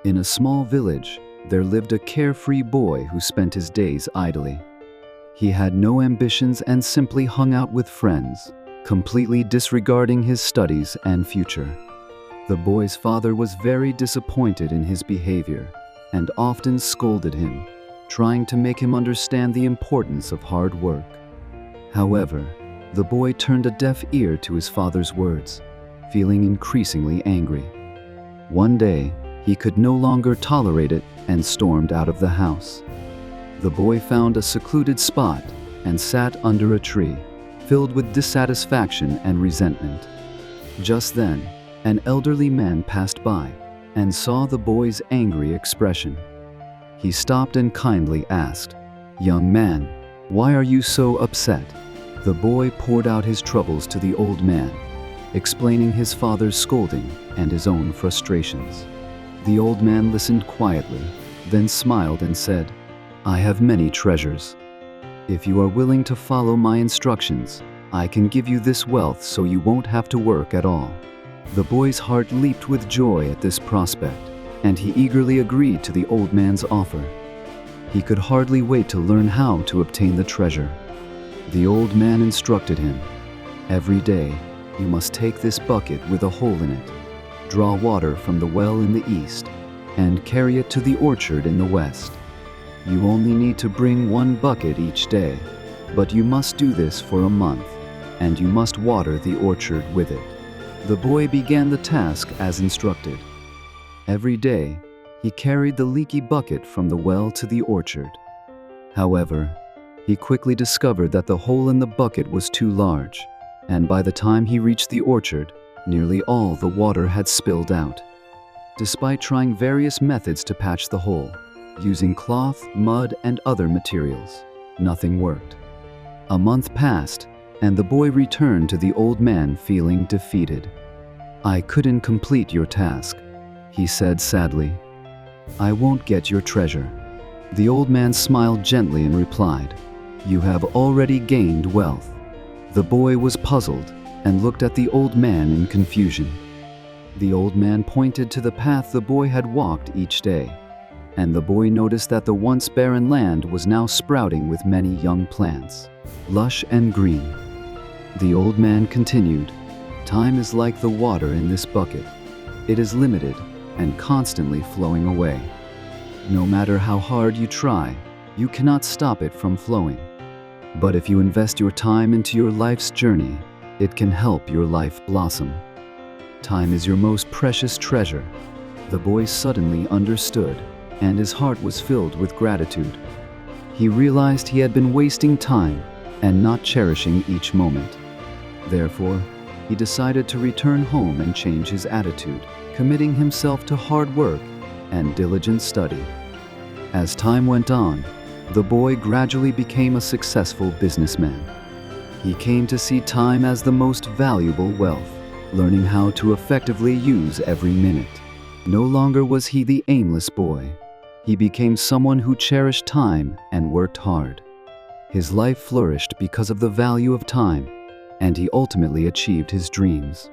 In a small village, there lived a carefree boy who spent his days idly. He had no ambitions and simply hung out with friends, completely disregarding his studies and future. The boy's father was very disappointed in his behavior and often scolded him, trying to make him understand the importance of hard work. However, the boy turned a deaf ear to his father's words, feeling increasingly angry. One day, he could no longer tolerate it and stormed out of the house. The boy found a secluded spot and sat under a tree, filled with dissatisfaction and resentment. Just then, an elderly man passed by and saw the boy's angry expression. He stopped and kindly asked, "Young man, why are you so upset?" The boy poured out his troubles to the old man, explaining his father's scolding and his own frustrations. The old man listened quietly, then smiled and said, "I have many treasures. If you are willing to follow my instructions, I can give you this wealth so you won't have to work at all." The boy's heart leaped with joy at this prospect, and he eagerly agreed to the old man's offer. He could hardly wait to learn how to obtain the treasure. The old man instructed him, "Every day, you must take this bucket with a hole in it, draw water from the well in the east, and carry it to the orchard in the west. You only need to bring one bucket each day, but you must do this for a month, and you must water the orchard with it." The boy began the task as instructed. Every day, he carried the leaky bucket from the well to the orchard. However, he quickly discovered that the hole in the bucket was too large, and by the time he reached the orchard, nearly all the water had spilled out. Despite trying various methods to patch the hole, using cloth, mud, and other materials, nothing worked. A month passed, and the boy returned to the old man feeling defeated. "I couldn't complete your task," he said sadly. "I won't get your treasure." The old man smiled gently and replied, "You have already gained wealth." The boy was puzzled and looked at the old man in confusion. The old man pointed to the path the boy had walked each day, and the boy noticed that the once barren land was now sprouting with many young plants, lush and green. The old man continued, "Time is like the water in this bucket. It is limited and constantly flowing away. No matter how hard you try, you cannot stop it from flowing. But if you invest your time into your life's journey, it can help your life blossom. Time is your most precious treasure." The boy suddenly understood, and his heart was filled with gratitude. He realized he had been wasting time and not cherishing each moment. Therefore, he decided to return home and change his attitude, committing himself to hard work and diligent study. As time went on, the boy gradually became a successful businessman. He came to see time as the most valuable wealth, learning how to effectively use every minute. No longer was he the aimless boy. He became someone who cherished time and worked hard. His life flourished because of the value of time, and he ultimately achieved his dreams.